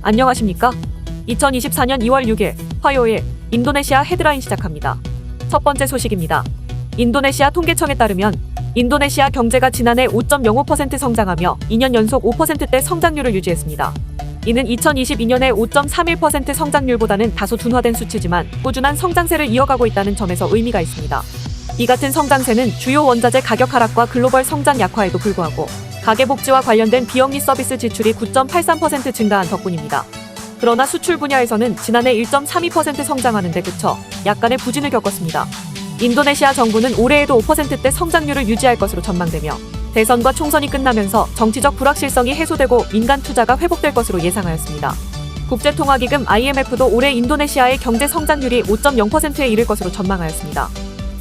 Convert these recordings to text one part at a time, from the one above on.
안녕하십니까? 2024년 2월 6일 화요일 인도네시아 헤드라인 시작합니다. 첫 번째 소식입니다. 인도네시아 통계청에 따르면 인도네시아 경제가 지난해 5.05% 성장하며 2년 연속 5%대 성장률을 유지했습니다. 이는 2022년의 5.31% 성장률보다는 다소 둔화된 수치지만 꾸준한 성장세를 이어가고 있다는 점에서 의미가 있습니다. 이 같은 성장세는 주요 원자재 가격 하락과 글로벌 성장 약화에도 불구하고 가계복지와 관련된 비영리 서비스 지출이 9.83% 증가한 덕분입니다. 그러나 수출 분야에서는 지난해 1.32% 성장하는 데 그쳐 약간의 부진을 겪었습니다. 인도네시아 정부는 올해에도 5%대 성장률을 유지할 것으로 전망되며 대선과 총선이 끝나면서 정치적 불확실성이 해소되고 민간 투자가 회복될 것으로 예상하였습니다. 국제통화기금 IMF도 올해 인도네시아의 경제 성장률이 5.0%에 이를 것으로 전망하였습니다.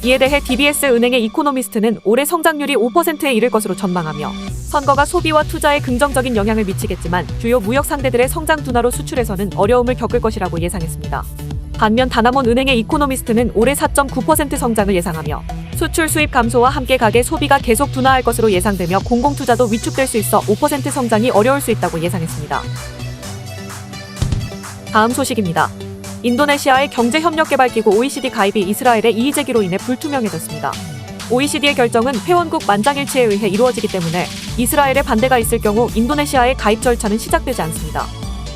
이에 대해 DBS 은행의 이코노미스트는 올해 성장률이 5%에 이를 것으로 전망하며 선거가 소비와 투자에 긍정적인 영향을 미치겠지만 주요 무역 상대들의 성장 둔화로 수출에서는 어려움을 겪을 것이라고 예상했습니다. 반면 다나몬 은행의 이코노미스트는 올해 4.9% 성장을 예상하며 수출 수입 감소와 함께 가계 소비가 계속 둔화할 것으로 예상되며 공공투자도 위축될 수 있어 5% 성장이 어려울 수 있다고 예상했습니다. 다음 소식입니다. 인도네시아의 경제협력개발기구 OECD 가입이 이스라엘의 이의제기로 인해 불투명해졌습니다. OECD의 결정은 회원국 만장일치에 의해 이루어지기 때문에 이스라엘의 반대가 있을 경우 인도네시아의 가입 절차는 시작되지 않습니다.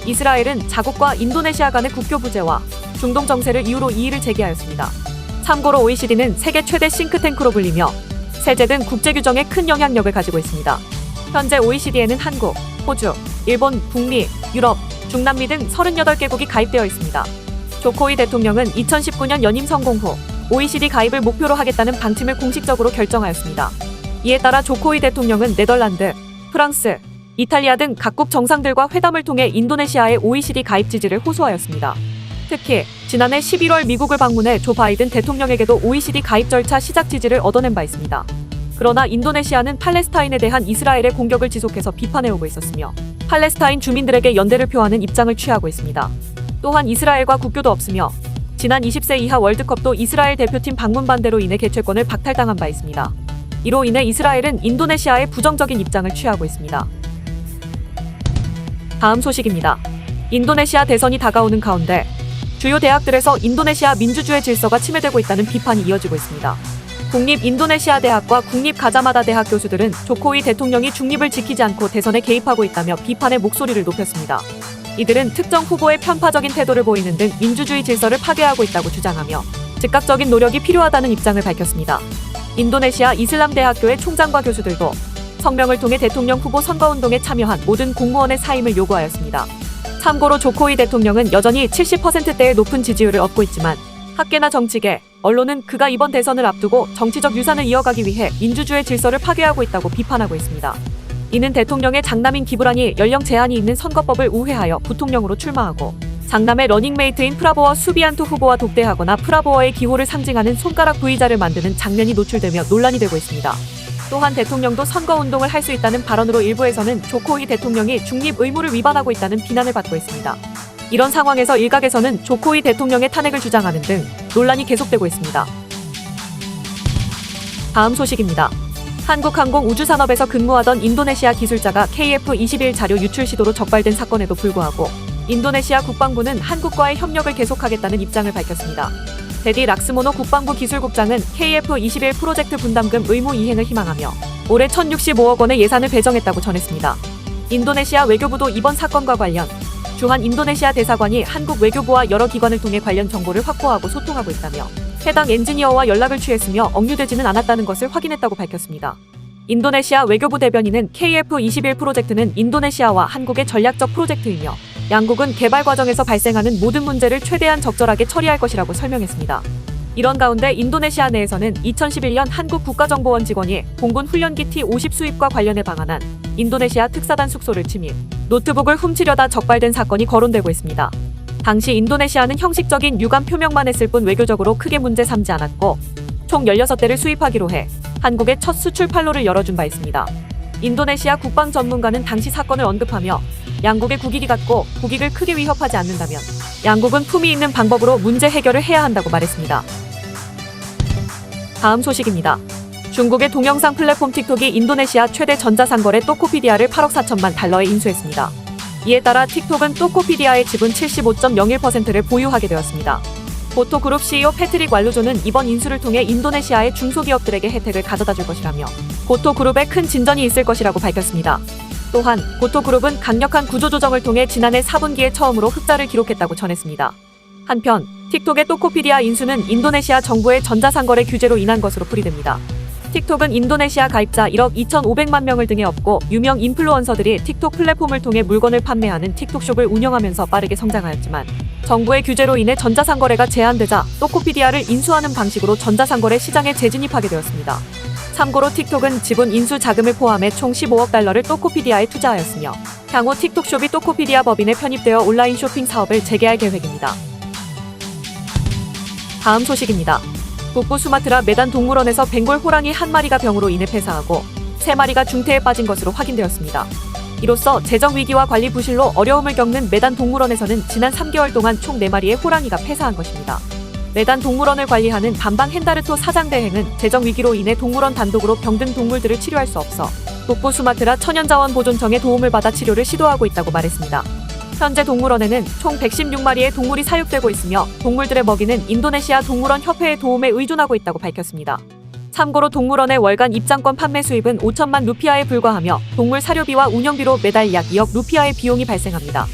이스라엘은 자국과 인도네시아 간의 국교 부재와 중동 정세를 이유로 이의를 제기하였습니다. 참고로 OECD는 세계 최대 싱크탱크로 불리며 세제 등 국제규정에 큰 영향력을 가지고 있습니다. 현재 OECD에는 한국, 호주, 일본, 북미, 유럽, 중남미 등 38개국이 가입되어 있습니다. 조코이 대통령은 2019년 연임 성공 후 OECD 가입을 목표로 하겠다는 방침을 공식적으로 결정하였습니다. 이에 따라 조코이 대통령은 네덜란드, 프랑스, 이탈리아 등 각국 정상들과 회담을 통해 인도네시아의 OECD 가입 지지를 호소하였습니다. 특히 지난해 11월 미국을 방문해 조 바이든 대통령에게도 OECD 가입 절차 시작 지지를 얻어낸 바 있습니다. 그러나 인도네시아는 팔레스타인에 대한 이스라엘의 공격을 지속해서 비판해오고 있었으며 팔레스타인 주민들에게 연대를 표하는 입장을 취하고 있습니다. 또한 이스라엘과 국교도 없으며 지난 20세 이하 월드컵도 이스라엘 대표팀 방문 반대로 인해 개최권을 박탈당한 바 있습니다. 이로 인해 이스라엘은 인도네시아에 부정적인 입장을 취하고 있습니다. 다음 소식입니다. 인도네시아 대선이 다가오는 가운데 주요 대학들에서 인도네시아 민주주의 질서가 침해되고 있다는 비판이 이어지고 있습니다. 국립 인도네시아 대학과 국립 가자마다 대학 교수들은 조코이 대통령이 중립을 지키지 않고 대선에 개입하고 있다며 비판의 목소리를 높였습니다. 이들은 특정 후보의 편파적인 태도를 보이는 등 민주주의 질서를 파괴하고 있다고 주장하며 즉각적인 노력이 필요하다는 입장을 밝혔습니다. 인도네시아 이슬람대학교의 총장과 교수들도 성명을 통해 대통령 후보 선거운동에 참여한 모든 공무원의 사임을 요구하였습니다. 참고로 조코이 대통령은 여전히 70%대의 높은 지지율을 얻고 있지만 학계나 정치계, 언론은 그가 이번 대선을 앞두고 정치적 유산을 이어가기 위해 민주주의 질서를 파괴하고 있다고 비판하고 있습니다. 이는 대통령의 장남인 기브란이 연령 제한이 있는 선거법을 우회하여 부통령으로 출마하고 장남의 러닝메이트인 프라보어 수비안투 후보와 독대하거나 프라보어의 기호를 상징하는 손가락 V자를 만드는 장면이 노출되며 논란이 되고 있습니다. 또한 대통령도 선거운동을 할 수 있다는 발언으로 일부에서는 조코이 대통령이 중립 의무를 위반하고 있다는 비난을 받고 있습니다. 이런 상황에서 일각에서는 조코이 대통령의 탄핵을 주장하는 등 논란이 계속되고 있습니다. 다음 소식입니다. 한국항공우주산업에서 근무하던 인도네시아 기술자가 KF-21 자료 유출 시도로 적발된 사건에도 불구하고 인도네시아 국방부는 한국과의 협력을 계속하겠다는 입장을 밝혔습니다. 데디 락스모노 국방부 기술국장은 KF-21 프로젝트 분담금 의무 이행을 희망하며 올해 1,065억 원의 예산을 배정했다고 전했습니다. 인도네시아 외교부도 이번 사건과 관련 주한 인도네시아 대사관이 한국 외교부와 여러 기관을 통해 관련 정보를 확보하고 소통하고 있다며 해당 엔지니어와 연락을 취했으며 억류되지는 않았다는 것을 확인했다고 밝혔습니다. 인도네시아 외교부 대변인은 KF-21 프로젝트는 인도네시아와 한국의 전략적 프로젝트이며 양국은 개발 과정에서 발생하는 모든 문제를 최대한 적절하게 처리할 것이라고 설명했습니다. 이런 가운데 인도네시아 내에서는 2011년 한국 국가정보원 직원이 공군 훈련기 T-50 수입과 관련해 방한한 인도네시아 특사단 숙소를 침입, 노트북을 훔치려다 적발된 사건이 거론되고 있습니다. 당시 인도네시아는 형식적인 유감 표명만 했을 뿐 외교적으로 크게 문제 삼지 않았고 총 16대를 수입하기로 해 한국의 첫 수출 판로를 열어준 바 있습니다. 인도네시아 국방 전문가는 당시 사건을 언급하며 양국의 국익이 같고 국익을 크게 위협하지 않는다면 양국은 품위 있는 방법으로 문제 해결을 해야 한다고 말했습니다. 다음 소식입니다. 중국의 동영상 플랫폼 틱톡이 인도네시아 최대 전자상거래 토코피디아를 8억 4천만 달러에 인수했습니다. 이에 따라 틱톡은 토코피디아의 지분 75.01%를 보유하게 되었습니다. 고토그룹 CEO 패트릭 왈루조는 이번 인수를 통해 인도네시아의 중소기업들에게 혜택을 가져다 줄 것이라며 고토그룹에 큰 진전이 있을 것이라고 밝혔습니다. 또한 고토그룹은 강력한 구조조정을 통해 지난해 4분기에 처음으로 흑자를 기록했다고 전했습니다. 한편 틱톡의 토코피디아 인수는 인도네시아 정부의 전자상거래 규제로 인한 것으로 풀이됩니다. 틱톡은 인도네시아 가입자 1억 2,500만 명을 등에 업고 유명 인플루언서들이 틱톡 플랫폼을 통해 물건을 판매하는 틱톡숍을 운영하면서 빠르게 성장하였지만 정부의 규제로 인해 전자상거래가 제한되자 토코피디아를 인수하는 방식으로 전자상거래 시장에 재진입하게 되었습니다. 참고로 틱톡은 지분 인수 자금을 포함해 총 15억 달러를 토코피디아에 투자하였으며 향후 틱톡숍이 토코피디아 법인에 편입되어 온라인 쇼핑 사업을 재개할 계획입니다. 다음 소식입니다. 북부 수마트라 메단 동물원에서 벵골 호랑이 한 마리가 병으로 인해 폐사하고 3마리가 중태에 빠진 것으로 확인되었습니다. 이로써 재정 위기와 관리 부실로 어려움을 겪는 메단 동물원에서는 지난 3개월 동안 총 4마리의 호랑이가 폐사한 것입니다. 메단 동물원을 관리하는 반방 헨다르토 사장 대행은 재정 위기로 인해 동물원 단독으로 병든 동물들을 치료할 수 없어 북부 수마트라 천연자원보존청의 도움을 받아 치료를 시도하고 있다고 말했습니다. 현재 동물원에는 총 116마리의 동물이 사육되고 있으며 동물들의 먹이는 인도네시아 동물원 협회의 도움에 의존하고 있다고 밝혔습니다. 참고로 동물원의 월간 입장권 판매 수입은 5천만 루피아에 불과하며 동물 사료비와 운영비로 매달 약 2억 루피아의 비용이 발생합니다.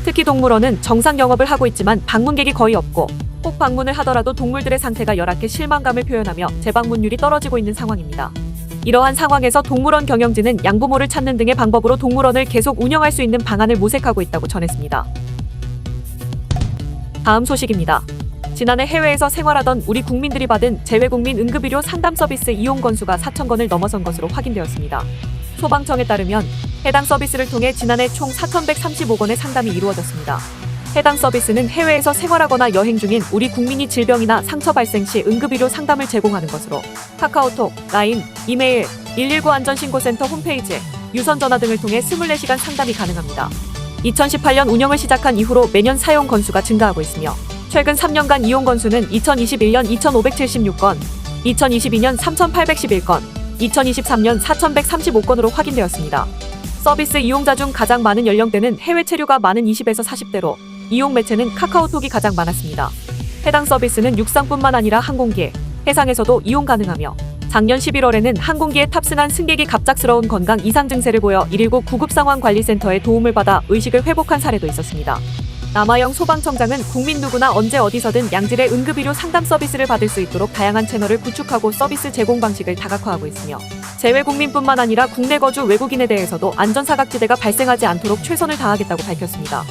특히 동물원은 정상 영업을 하고 있지만 방문객이 거의 없고 꼭 방문을 하더라도 동물들의 상태가 열악해 실망감을 표현하며 재방문율이 떨어지고 있는 상황입니다. 이러한 상황에서 동물원 경영진은 양부모를 찾는 등의 방법으로 동물원을 계속 운영할 수 있는 방안을 모색하고 있다고 전했습니다. 다음 소식입니다. 지난해 해외에서 생활하던 우리 국민들이 받은 재외국민 응급의료 상담 서비스 이용 건수가 4,000건을 넘어선 것으로 확인되었습니다. 소방청에 따르면 해당 서비스를 통해 지난해 총 4,135건의 상담이 이루어졌습니다. 해당 서비스는 해외에서 생활하거나 여행 중인 우리 국민이 질병이나 상처 발생 시 응급의료 상담을 제공하는 것으로 카카오톡, 라인, 이메일, 119 안전신고센터 홈페이지, 유선전화 등을 통해 24시간 상담이 가능합니다. 2018년 운영을 시작한 이후로 매년 사용 건수가 증가하고 있으며 최근 3년간 이용 건수는 2021년 2,576건, 2022년 3,811건, 2023년 4,135건으로 확인되었습니다. 서비스 이용자 중 가장 많은 연령대는 해외 체류가 많은 20에서 40대로 이용 매체는 카카오톡이 가장 많았습니다. 해당 서비스는 육상뿐만 아니라 항공기, 해상에서도 이용 가능하며 작년 11월에는 항공기에 탑승한 승객이 갑작스러운 건강 이상 증세를 보여 119 구급상황관리센터의 도움을 받아 의식을 회복한 사례도 있었습니다. 남아영 소방청장은 국민 누구나 언제 어디서든 양질의 응급의료 상담 서비스를 받을 수 있도록 다양한 채널을 구축하고 서비스 제공 방식을 다각화하고 있으며 재외국민뿐만 아니라 국내 거주 외국인에 대해서도 안전사각지대가 발생하지 않도록 최선을 다하겠다고 밝혔습니다.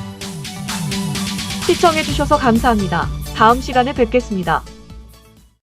시청해주셔서 감사합니다. 다음 시간에 뵙겠습니다.